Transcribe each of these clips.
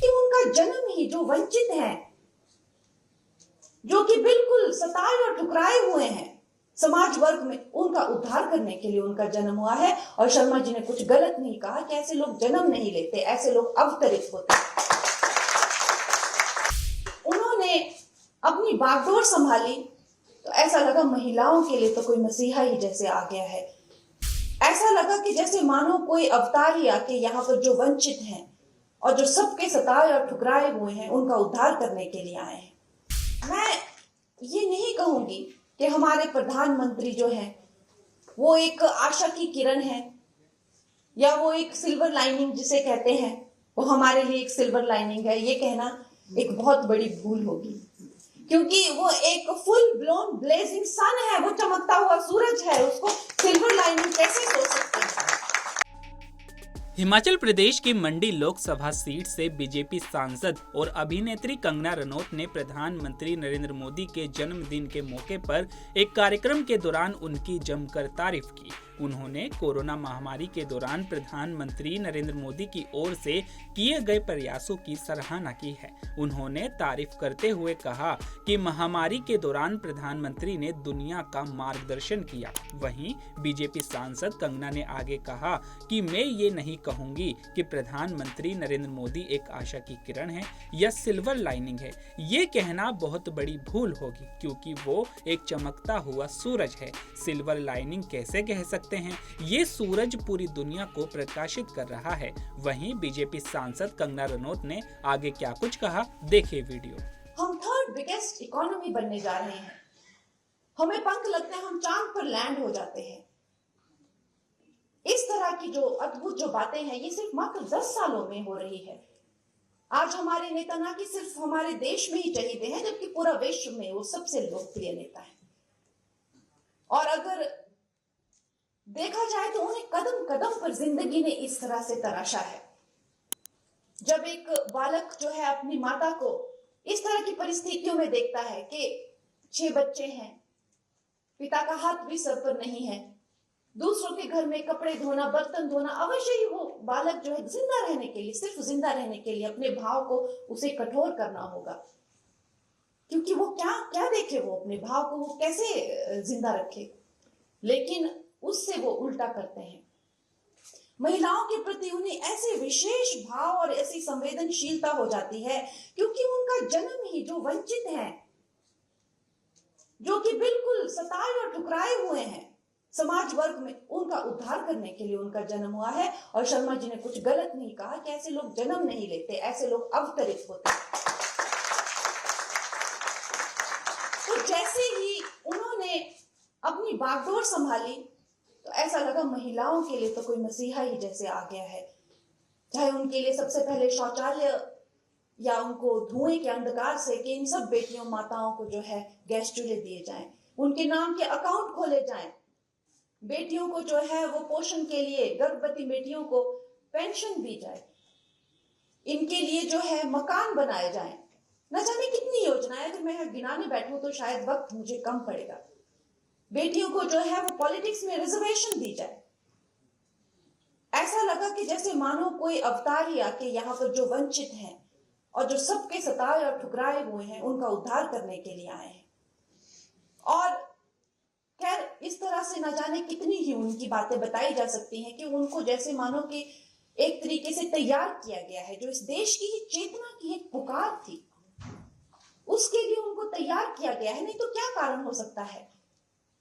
कि उनका जन्म ही जो वंचित है, जो कि बिल्कुल सताए और ठुकराए हुए हैं समाज वर्ग में, उनका उद्धार करने के लिए उनका जन्म हुआ है। और शर्मा जी ने कुछ गलत नहीं कहा कि ऐसे लोग जन्म नहीं लेते, ऐसे लोग अवतरित होते। उन्होंने अपनी बागडोर संभाली तो ऐसा लगा महिलाओं के लिए तो कोई मसीहा ही जैसे आ गया है। ऐसा लगा कि जैसे मानो कोई अवतार ही आके यहाँ पर जो वंचित हैं और जो सबके सताए और ठुकराए हुए हैं उनका उद्धार करने के लिए आए हैं। मैं ये नहीं कहूंगी कि हमारे प्रधानमंत्री जो हैं वो एक आशा की किरण है या वो एक सिल्वर लाइनिंग जिसे कहते हैं, वो हमारे लिए एक सिल्वर लाइनिंग है। ये कहना एक बहुत बड़ी भूल होगी, क्योंकि वो एक फुल ब्लोन ब्लेजिंग सन है, वो चमकता हुआ सूरज है, उसको सिल्वर लाइनिंग कैसे सोच सकते हैं। हिमाचल प्रदेश की मंडी लोकसभा सीट से बीजेपी सांसद और अभिनेत्री कंगना रनौत ने प्रधानमंत्री नरेंद्र मोदी के जन्मदिन के मौके पर एक कार्यक्रम के दौरान उनकी जमकर तारीफ की। उन्होंने कोरोना महामारी के दौरान प्रधानमंत्री नरेंद्र मोदी की ओर से किए गए प्रयासों की सराहना की है। उन्होंने तारीफ करते हुए कहा कि महामारी के दौरान प्रधानमंत्री ने दुनिया का मार्गदर्शन किया। वहीं बीजेपी सांसद कंगना ने आगे कहा कि मैं ये नहीं कहूंगी कि प्रधानमंत्री नरेंद्र मोदी एक आशा की किरण है या सिल्वर लाइनिंग है। ये कहना बहुत बड़ी भूल होगी, क्योंकि वो एक चमकता हुआ सूरज है। सिल्वर लाइनिंग कैसे कह सकते हैं? ये सूरज पूरी दुनिया को प्रकाशित कर रहा है। वहीं बीजेपी सांसद कंगना रनौत ने आगे क्या कुछ कहा, देखिए वीडियो। हम थर्ड बिगेस्ट इकोनॉमी बनने जा रहे हैं। हमें पंख लगते हैं, हम चांद पर लैंड हो जाते हैं। इस तरह की जो अद्भुत जो बातें हैं ये सिर्फ मात्र 10 सालों में हो रही है। आज हमारे नेता ना कि सिर्फ हमारे देश में ही चहीते हैं, जबकि पूरा विश्व में वो सबसे लोकप्रिय नेता है। और अगर देखा जाए तो उन्हें कदम कदम पर जिंदगी ने इस तरह से तराशा है। जब एक बालक जो है अपनी माता को इस तरह की परिस्थितियों में देखता है कि 6 बच्चे हैं, पिता का हाथ भी सर पर नहीं है, दूसरों के घर में कपड़े धोना, बर्तन धोना, अवश्य ही वो बालक जो है जिंदा रहने के लिए, सिर्फ जिंदा रहने के लिए अपने भाव को उसे कठोर करना होगा। क्योंकि वो क्या देखे, वो अपने भाव को वो कैसे जिंदा रखे। लेकिन उससे वो उल्टा करते हैं। महिलाओं के प्रति उन्हें ऐसे विशेष भाव और ऐसी संवेदनशीलता हो जाती है, क्योंकि उनका जन्म ही जो वंचित है, जो कि बिल्कुल सताए और ठुकराए हुए हैं समाज वर्ग में, उनका उद्धार करने के लिए उनका जन्म हुआ है। और शर्मा जी ने कुछ गलत नहीं कहा कि ऐसे लोग जन्म नहीं लेते, ऐसे लोग अवतरित होते। तो जैसे ही उन्होंने अपनी बागडोर संभाली तो ऐसा लगा महिलाओं के लिए तो कोई मसीहा ही जैसे आ गया है। चाहे उनके लिए सबसे पहले शौचालय या उनको धुएं के अंधकार से कि इन सब बेटियों माताओं को जो है गैस चूल्हे दिए जाएं, उनके नाम के अकाउंट खोले जाएं, बेटियों को जो है वो पोषण के लिए, गर्भवती बेटियों को पेंशन दी जाए, इनके लिए जो है मकान बनाए जाएं, न जाने कितनी योजनाएं। अगर मैं गिनाने बैठूं तो शायद वक्त मुझे कम पड़ेगा। बेटियों को जो है वो पॉलिटिक्स में रिजर्वेशन दी जाए। ऐसा लगा कि जैसे मानो कोई अवतार ही आके यहाँ पर जो वंचित हैं और जो सबके सताए और ठुकराए हुए हैं उनका उद्धार करने के लिए आए हैं। और खैर इस तरह से न जाने कितनी ही उनकी बातें बताई जा सकती हैं कि उनको जैसे मानो कि एक तरीके से तैयार किया गया है। जो इस देश की ही चेतना की एक पुकार थी, उसके लिए उनको तैयार किया गया है। नहीं तो क्या कारण हो सकता है?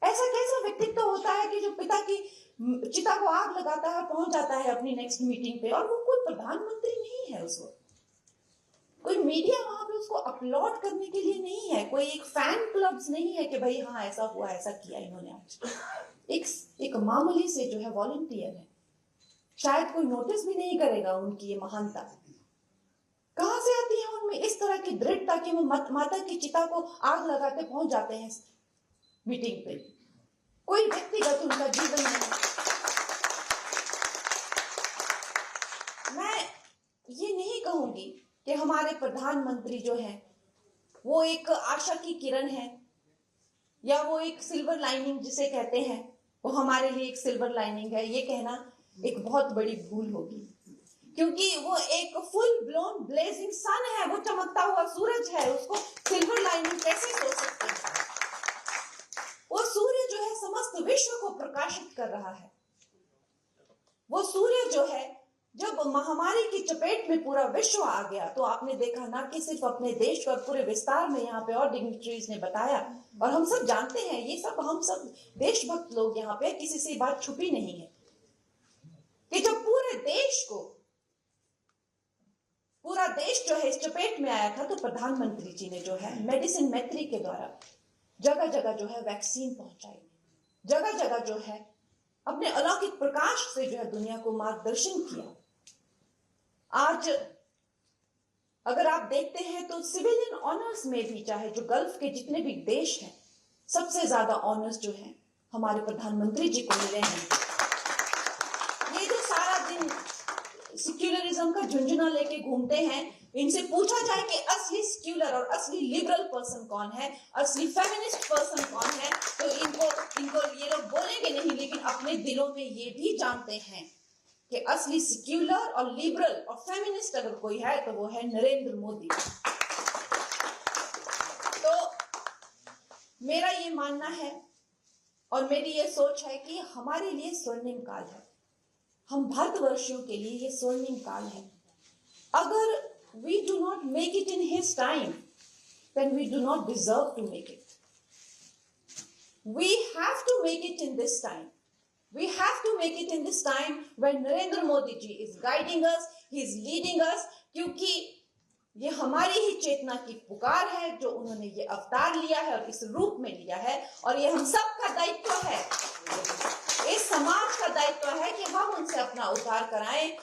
ऐसा कैसा व्यक्तित्व होता है कि जो पिता की चिता को आग लगाता है, पहुंच जाता है अपनी नेक्स्ट मीटिंग पे, और वो कोई प्रधानमंत्री नहीं है, उस वक्त कोई मीडिया वहां पे उसको अपलोड करने के लिए नहीं है, कोई एक फैन क्लब्स नहीं है कि भाई हाँ ऐसा हुआ, ऐसा किया इन्होंने आज। एक मामूली से जो है वॉलंटियर है, शायद कोई नोटिस भी नहीं करेगा उनकी ये महानता। कहां से आती है उनमें इस तरह की दृढ़ता कि वो माता की चिता को आग लगाते पहुंच जाते हैं मीटिंग पे। कोई व्यक्तिगत उनका जीवन नहीं। मैं ये नहीं कहूंगी कि हमारे प्रधानमंत्री जो हैं वो एक आशा की किरण है या वो एक सिल्वर लाइनिंग जिसे कहते हैं, वो हमारे लिए एक सिल्वर लाइनिंग है। ये कहना एक बहुत बड़ी भूल होगी, क्योंकि वो एक फुल ब्लोन ब्लेजिंग है उसको सिल्वर लाइनिंग कैसे सोच सकते हैं? वो सूर्य जो है समस्त विश्व को प्रकाशित कर रहा है। वो सूर्य जो है जब महामारी की चपेट में पूरा विश्व आ गया तो आपने देखा ना कि सिर्फ अपने देश पर पूरे विस्तार में यहाँ पे और डिग्निटरीज ने बताया और हम सब जानते हैं, ये सब हम सब देशभक्त लोग यहाँ पे, किसी से बात छुपी नहीं है कि जब पूरा देश जो है इस चपेट में आया था तो प्रधानमंत्री जी ने जो है मेडिसिन मैत्री के द्वारा जगह जगह जो है वैक्सीन पहुंचाई, जगह जगह जो है अपने अलौकिक प्रकाश से जो है दुनिया को मार्गदर्शन किया। आज अगर आप देखते हैं तो सिविलियन ऑनर्स में भी, चाहे जो गल्फ के जितने भी देश हैं, सबसे ज्यादा ऑनर्स जो हैं हमारे प्रधानमंत्री जी को मिले हैं। ये जो सारा दिन सेक्युलरिज्म का झुंझुना लेके घूमते हैं, इनसे पूछा जाए कि असली सेक्युलर और असली लिबरल पर्सन कौन है, असली फेमिनिस्ट पर्सन कौन है, तो इनको ये लोग बोलेंगे नहीं, लेकिन अपने दिलों में ये भी जानते हैं कि असली सेक्युलर और लिबरल और फेमिनिस्ट अगर कोई है तो वो है नरेंद्र मोदी। तो मेरा ये मानना है और मेरी ये सोच है कि हमारे लिए स्वर्णिम काल है, हम भारतवर्षियों के लिए ये स्वर्णिम काल है। अगर we do not make it in his time, then we do not deserve to make it. We have to make it in this time. We have to make it in this time when Narendra Modi ji is guiding us, he is leading us, क्योंकि ये हमारी ही चेतना की पुकार है जो उन्होंने ये अवतार लिया है और इस रूप में लिया है, और ये हम सब का दायित्व है, इस समाज का दायित्व है कि हम उनसे अपना उद्धार कराएं।